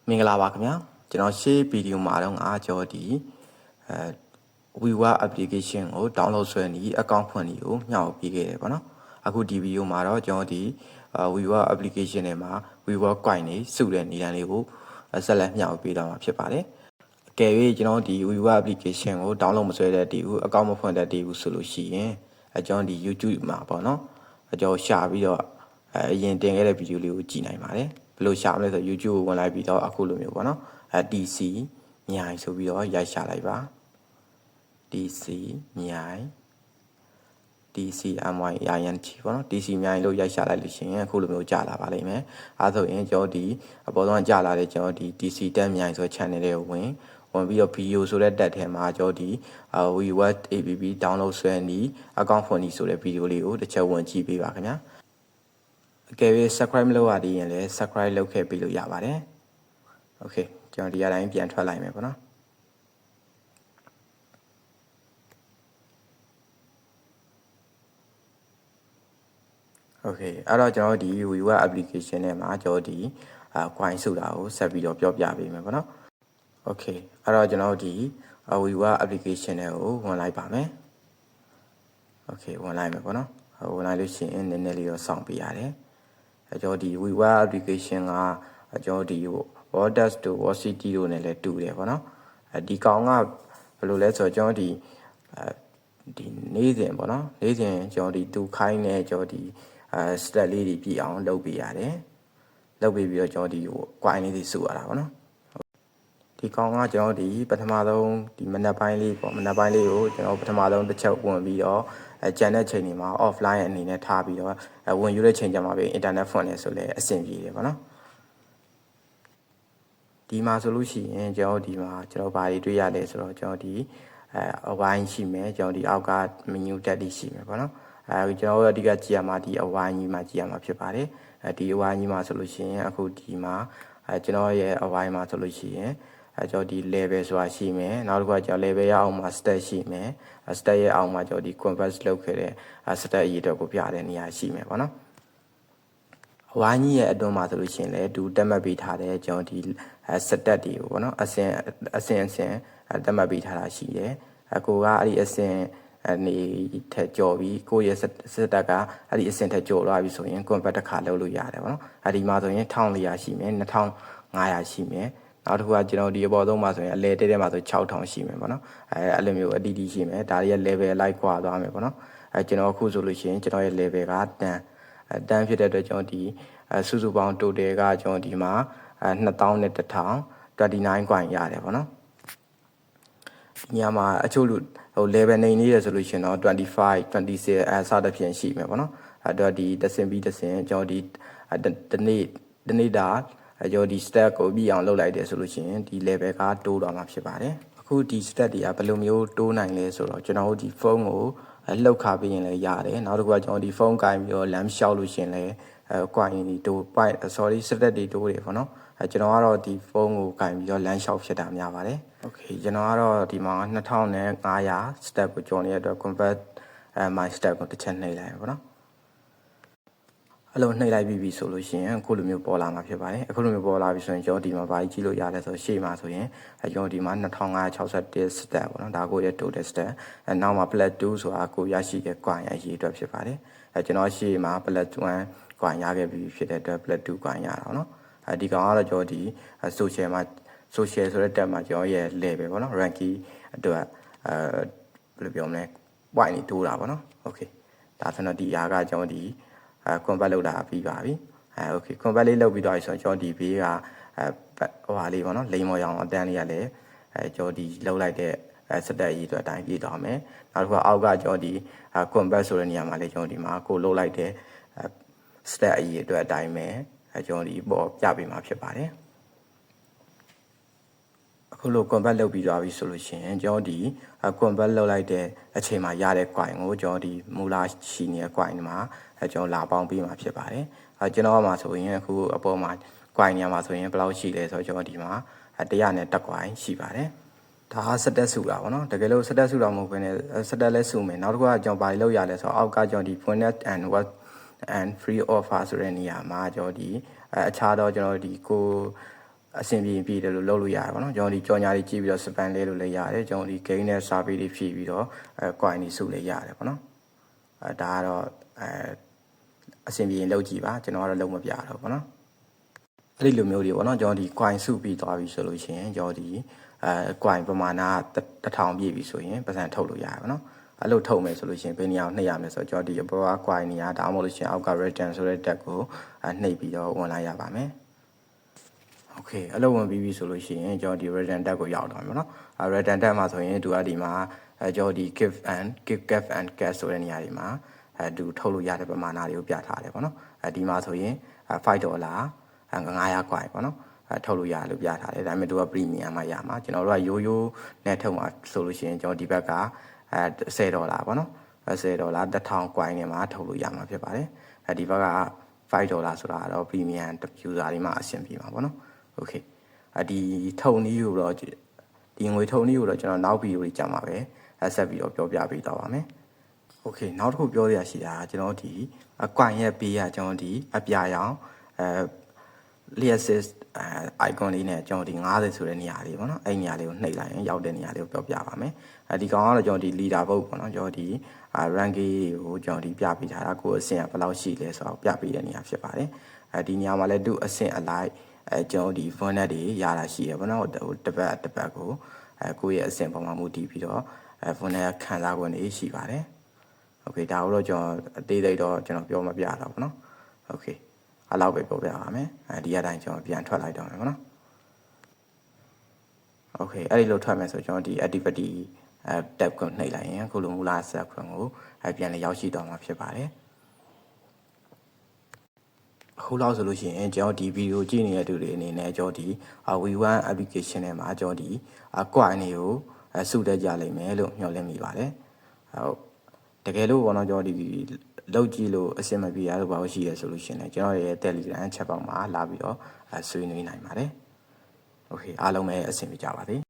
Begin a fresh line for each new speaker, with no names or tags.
မင်္ဂလာပါခင်ဗျာကျွန်တော်ရှေ့ဗီဒီယိုမှာတော့ကျွန်တော်ဒီWeWork application ကို download ဆွဲနေ account ဖွင့်နေကိုမျှဝေပေးခဲ့တယ်ပေါ့နော်အခုဒီဗီဒီယိုမှာတော့ကျွန်တော်ဒီ WeWork application ထဲမှာ WeWork coin တွေစုတဲ့နည်းလမ်းလေးကိုဆက်လက်မျှဝေပေးတော့မှာဖြစ်ပါတယ်အကယ်၍ကျွန်တော်ဒီ WeWork application ကို download မဆွဲတဲ့တည်းဘူး account မဖွင့်တဲ့တည်းဘူးဆိုလို့ရှိရင်ကျွန်တော်ဒီ YouTube မှာပေါ့နော်ကျွန်တော်ရှာပြီးတော့အရင်တင်ခဲ့တဲ့ဗီဒီယိုလေးကိုကြည့်နိုင်ပါတယ်ဘယ်လိုရှာမလဲဆို YouTube ကိုဝင်လိုက်ပြီးတော့အခုလိုမျိုးပေါ့နော်DC မြိုင်ဆိုပြီးတော့ရိုက်ရှာလိုက်ပါ DC မြိုင် DC MYINT ပေါ့နော် DC မြိုင်လို့ရိုက်ရှာလိုက်လို့ရှိရင်အခုလိုမျိုးကြာလာပါလိမ့်မယ်အဲဆိုရင်ကျွန်တော်ဒီအပေါ်ဆုံးကြာလာတဲ့ကျွန်တော်ဒီ DC တက်မြိုင်ဆို channel လေးကိုဝင်ပြီးတော့ video ဆိုတဲ့တက်ထဲမှာကျွန်တော်ဒီ WeWork app download ဆွဲနေ account ဖွင့်နေဆိုတဲ့ video လေးကိုတစ်ချက်ဝင်ကြည့်ပေးပါခင်ဗျာအကယ်၍ subscribe မလုပ်ရသေးရင်လည်း subscribe လုပ်ခဲ့ပြီးလို့ရပါတယ် okay ကျွန်တော်ဒီအတိုင်းပြန်ထွက်လိုက်မယ်ပေါ့နော် okay အဲ့တော့ကျွန်တော်ဒီ WeWork application ထဲမှာကျွန်တော်ဒီcoin စုတာကိုဆက်ပြီးတော့ပြောပြပေးမယ်ပေါ့နော် okay အဲ့တော့ကျွန်တော်ဒီ WeWork application ထဲကိုဝင်လိုက်ပါမယ် okay ဝင်လိုက်မယ်ပေါ့နော်ဝင်လိုက်လို့ရှိရင်နည်းနည်းလေးတော့စောင့်ပေးရတယ်ကျွန်တော်ဒီ WeWork application ကကျွန်တော်ဒီ WordDesk တို့ WordCity တို့နဲ့လည်းတူတယ်ပေါ့နော်ဒီကောင်ကဘယ်လိုလဲဆိုတော့ကျွန်တော်ဒီနေ့စဉ်ပေါ့နော်နေ့စဉ်ကျွန်တော်ဒီတူခိုင်းနေကျွန်တော်ဒီstep လေးတွေပြည့်အောင်လုပ်ပေးရတယ်လုပ်ပေးပြီးတော့ကျွန်တော်ဒီ coin လေးတွေစုရတာပေါ့နော်ဒီကောင်ကကျွန်တော်ဒီပထမဆုံးဒီမနက်ပိုင်းလေးပေါ့မနက်ပိုင်းလေးကိုကျွန်တော်ပထမဆုံးတစ်ချက်ဝင်ပြီးတော့ကျန်တဲ့ချိန်တွေမှာ offline အနေနဲ့ထားပြီးတော့ဝင်ယူတဲ့ချိန်ကြမှာပဲ internet ဖွင့်နေဆိုလဲအဆင်ပြေတယ်ပေါ့နော်ဒီမှာဆိုလို့ရှိရင်ကျွန်တော်ဒီမှာကျွန်တော်ဘာတွေတွေ့ရလဲဆိုတော့ကျွန်တော်ဒီအဝိုင်းရှိမယ်ကျွန်တော်ဒီအောက်က menu တက်တွေရှိမယ်ပေါ့နော်ကျွန်တော်အဓိကကြည့်ရမှာဒီအဝိုင်းကြီးမှာကြည့်ရမှာဖြစ်ပါတယ်ဒီအဝိုင်းကြီးမှာဆိုလို့ရှိရင်အခုဒီမှာကျွန်တော်ရဲ့အဝိုင်းမှာဆိုလို့ရှိရင်ကျွန်တော်ဒီ level ဆိုတာရှိမယ်နောက်တစ်ခုကကျွန်တော် level ရအောင်မှာ stat ရှိမယ် stat ရဲ့အောင်မှာကျွန်တော်ဒီ convert လုပ်ခဲ့တဲ့ stat အရေးအတွက်ကိုပြတဲ့နေရာရှိမယ်ပေါ့နော်အဝိုင်းကြီးရဲ့အတွင်းမှာဆိုလို့ရှိရင်လည်းတက်မှတ်ပေးထားတဲ့ကျွန်တော်ဒီstat တွေကိုပေါ့နော်အဆင့်တက်မှတ်ပေးထားတာရှိတယ်ကိုကအဲ့ဒီအဆင့်အနေထက်ကြော်ပြီးကိုရဲ့စတက်ကအဲ့ဒီအဆင့်ထက်ကြော်သွားပြီဆိုရင် convert တစ်ခါလုပ်လို့ရတယ်ပေါ့နော်ဒီမှာဆိုရင်1400ရှိမယ်2500ရှိမယ်နောက်တစ်ခုကကျွန်တော်ဒီအပေါ်ဆုံးမှာဆိုရင်အလဲတဲတဲမှာဆို6000ရှိမယ်ပေါ့နော်အဲ့လိုမျိုးအတီးတီးရှိမယ်ဒါတွေရဲ့ level လိုက်ကွာသွားမယ်ပေါ့နော်ကျွန်တော်အခုဆိုလို့ရှိရင်ကျွန်တော်ရဲ့ level ကတန်းဖြစ်တဲ့အတွက်ကျွန်တော်ဒီစုစုပေါင်း total ကကျွန်တော်ဒီမှာ21,029 coin ရတယ်ပေါ့နော်ညမှာအချို့လူlevel နေနေရဆိုလို့ရှိရင်တော့25 26စသဖြင့်ရှိမယ်ပေါ့နော်တော့ဒီတဆင်ပြီးတဆင်ကျွန်တော်ဒီတနေ့တာကျွန်တော်ဒီ stat ကိုပြီးအောင်လုပ်လိုက်တယ်ဆိုလို့ရှိရင်ဒီ level ကတိုးသွားမှာဖြစ်ပါတယ်အခုဒီ stat တွေကဘယ်လိုမျိုးတိုးနိုင်လဲဆိုတော့ကျွန်တော်တို့ဒီဖုန်းကိုလှုပ်ခါပေးရင်လည်းရတယ်နောက်တစ်ခုကကျွန်တော်ဒီဖုန်းကင်ပြီးတော့လမ်းလျှောက်လို့ရှိရင်လည်းcoin တွေတိုး stat တွေတိုးတယ်ပေါ့နော်ကျွန်တော်ကတော့ဒီဖုန်းကိုကင်ပြီးတော့လမ်းလျှောက်ဖြစ်တာများပါတယ် okay ကျွန်တော်ကတော့ဒီမှာ2500 step ကိုကြော်နေတဲ့အတွက် convert my step ကိုတစ်ချက်နှိပ်လိုက်ပါတော့အဲ့လိုနှိပ်လိုက်ပြီဆိုလို့ရှိရင်အခုလိုမျိုးပေါ်လာမှာဖြစ်ပါတယ်အခုလိုမျိုးပေါ်လာပြီဆိုရင်ကျွန်တော်ဒီမှာဘာကြီးကြည့်လို့ရလဲဆိုရှေ့မှာဆိုရင်ကျွန်တော်ဒီမှာ2561 step ပေါ့နော်ဒါကိုရဲ့ total step နောက်မှာ plus 2ဆိုတာကိုရရှိတဲ့ coin အရေးအတွက်ဖြစ်ပါတယ်ကျွန်တော်ရှေ့မှာ plus 1 coin ရခဲ့ပြီဖြစ်တဲ့အတွက် plus 2 coin ရတာပေါ့နော်ဒီကောင်ကတော့ကျွန်တော်ဒီ social မှာ social ဆိုတဲ့တက်မှာကျွန်တော်ရဲ့ level ပေါ့နော် ranking အတွက်ဘယ်လိုပြောမလဲ point တွေတိုးတာပေါ့နော် okay ဒါဆိုတော့ဒီအားကကျွန်တော်ဒီconvert လုပ်တာပြီးပါပြီokay convert လေးလုပ်ပြီးတော့ဆိုတော့ကျွန်တော်ဒီဘေးကဟိုဟာလေးပေါ့နော်လိမ်မော်ရောင်အတန်းလေးရလဲကျွန်တော်ဒီလောက်လိုက်တဲ့စတက်ရေးအတွက်အတိုင်းပြေးသွားမယ်နောက်တစ်ခုအောက်ကကျွန်တော်ဒီ convert ဆိုတဲ့နေရာမှာလေကျွန်တော်ဒီမှာကိုလောက်လိုက်တဲ့စတက်အရေးအတွက်အတိုင်းပဲကျွန်တော်ဒီပေါ်ပြပေးမှာဖြစ်ပါတယ်အခုလို convert လုပ်ပြီးသွားပြီဆိုလို့ရှိရင်ကျွန်တော်ဒီ convert လုပ်လိုက်တဲ့အချိန်မှာရတဲ့ coin ကိုကျွန်တော်ဒီမူလရှိနေတဲ့ coin မှာကျွန်တော်လာပေါင်းပေးမှာဖြစ်ပါတယ်ကျွန်တော်မှာဆိုရင်အခုအပေါ်မှာ coin ညမှာဆိုရင်ဘယ်လောက်ရှိလဲဆိုတော့ကျွန်တော်ဒီမှာ100နဲ့တက် coin ရှိပါတယ်ဒါကစတက်စုတာပေါ့နော်တကယ်လို့စတက်စုတာမဟုတ်ဘဲနဲ့စတက်လဲစုမယ်နောက်တစ်ခုကကျွန်တော်ဘာလုပ်ရလဲဆိုတော့အောက်ကကျွန်တော်ဒီ point and what and free offer ဆိုတဲ့နေရာမှာကျွန်တော်ဒီအခြားတော့ကျွန်တော်ဒီကို အဆင်ပြေတယ်လို့လုပ်လို့ရတယ်ပေါ့နော်ကျွန်တော်ဒီကြော်ညာလေးကြည့်ပြီးတော့ span လေးလို့လည်းရတယ်ကျွန်တော်ဒီ gain နဲ့ survey တွေဖြည့်ပြီးတော့ coin တွေစုလည်းရတယ်ပေါ့နော်ဒါကတော့အဆင်ပြေရင်လုပ်ကြည့်ပါကျွန်တော်ကတော့လုပ်မပြတော့ပေါ့နော်အဲ့ဒီလိုမျိုးတွေပေါ့နော်ကျွန်တော်ဒီ coin စုပြီးသွားပြီဆိုလို့ရှိရင်ကျွန်တော်ဒီcoin ပမာဏ1000ပြည့်ပြီဆိုရင်ပတ်စံထုတ်လို့ရတယ်ပေါ့နော်အဲ့လိုထုတ်မယ်ဆိုလို့ရှိရင်ဘယ်နေရာကိုနှိပ်ရမလဲဆိုတော့ကျွန်တော်ဒီအပေါ်က coin နေရာဒါမှမဟုတ်လို့ရှိရင်အောက်က return ဆိုတဲ့ tag ကိုနှိပ်ပြီးတော့ဝင်လိုက်ရပါမယ်โอเคအဲ့လိုဝင်ပြီးပြီဆိုလို့ရှိရင်ကျွန်တော်ဒီ return tag ကိုရောက်တော့မယ်နော်return tag မှာဆိုရင်သူကဒီမှာကျွန်တော်ဒီ give and cash ဆိုတဲ့နေရာတွေမှာသူထုတ်လို့ရတဲ့ပမာဏတွေကိုပြထားတယ်ပေါ့နော်ဒီမှာဆိုရင်$5 900 coin ပေါ့နော်ထုတ်လို့ရတယ်လို့ပြထားတယ်ဒါပေမဲ့သူက premium မှာရမှာကျွန်တော်တို့ကရိုးရိုးနဲ့ထုတ်မှာဆိုလို့ရှိရင်ကျွန်တော်ဒီဘက်က$10ပေါ့နော်$10 1000 coin နဲ့မှာထုတ်လို့ရမှာဖြစ်ပါတယ်ဒီဘက်က$5ဆိုတာတော့ premium user တွေမှာအဆင်ပြေမှာပေါ့နော်โอเคဒီထုံနည်းကိုတော့ဒီငွေထုံနည်းကိုတော့ကျွန်တော်နောက်ဗီဒီယိုတွေကြာမှာပဲဆက်ပြီးတော့ပြောပြပေးတော့ပါမယ်โอเคနောက်တစ်ခုပြောရရှိတာကျွန်တော်ဒီအကွိုင်ရဲ့ဘေးကကျွန်တော်ဒီအပြာရောင်list icon လေးနဲ့ကျွန်တော်ဒီ90ဆိုတဲ့နေရာလေးပေါ့နော်အဲ့နေရာလေးကိုနှိပ်လိုက်ရင်ရောက်တဲ့နေရာလေးကိုပြောပြပါမယ်ဒီကောင်ကတော့ကျွန်တော်ဒီ leader vote ပေါ့နော်ကျွန်တော်ဒီ ranking ကိုကျွန်တော်ဒီပြပေးထားတာကိုအဆင့်ကဘယ်လောက်ရှိလဲဆိုတော့ပြပေးတဲ့နေရာဖြစ်ပါတယ်ဒီနေရာမှာလည်းသူအဆင့်အလိုက်ကျွန်တော်ဒီ format တွေရတာရှိရပေါ့နော်ဟိုတစ်ပတ်ကိုကိုယ့်ရဲ့အဆင့်ပေါ်မှာမူတည်ပြီးတော့format ခံစား권တွေရှိပါတယ်โอเคဒါကိုတော့ကျွန်တော်အသေးစိတ်တော့ကျွန်တော်ပြောမပြတော့ဘူးเนาะโอเคအဲ့လောက်ပဲပြောပြပါမယ်ဒီအတိုင်းကျွန်တော်ပြန်ထွက်လိုက်တော့မယ်ပေါ့နော်โอเคအဲ့ဒီလိုထွက်မယ်ဆိုကျွန်တော်ဒီ activity tab ကိုနှိပ်လိုက်ရင်ခုလိုမူလဆက်ခွင့်ကိုပြန်လည်ရောက်ရှိတော့မှာဖြစ်ပါတယ်အခုလောက်ဆိုလို့ရှိရင်ကျွန်တော်ဒီဗီဒီယိုကြည့်နေတဲ့သူတွေအနေနဲ့ကျွန်တော်ဒီ V1 application ထဲမှာကျွန်တော်ဒီ coin တွေကိုစုတက်ကြလိမ့်မယ်လို့မျှော်လင့်မိပါတယ်ဟုတ်တကယ်လို့ဘောနော်ကျွန်တော်ဒီလောက်ကြည့်လို့အဆင်မပြေရလို့ဘာလို့ရှိရဆိုလို့ရှိရင်ကျွန်တော်ရဲ့ Telegram chat box မှာလာပြီးတော့ဆွေးနွေးနိုင်ပါတယ်โอเคအားလုံးပဲအဆင်ပြေကြပါစေ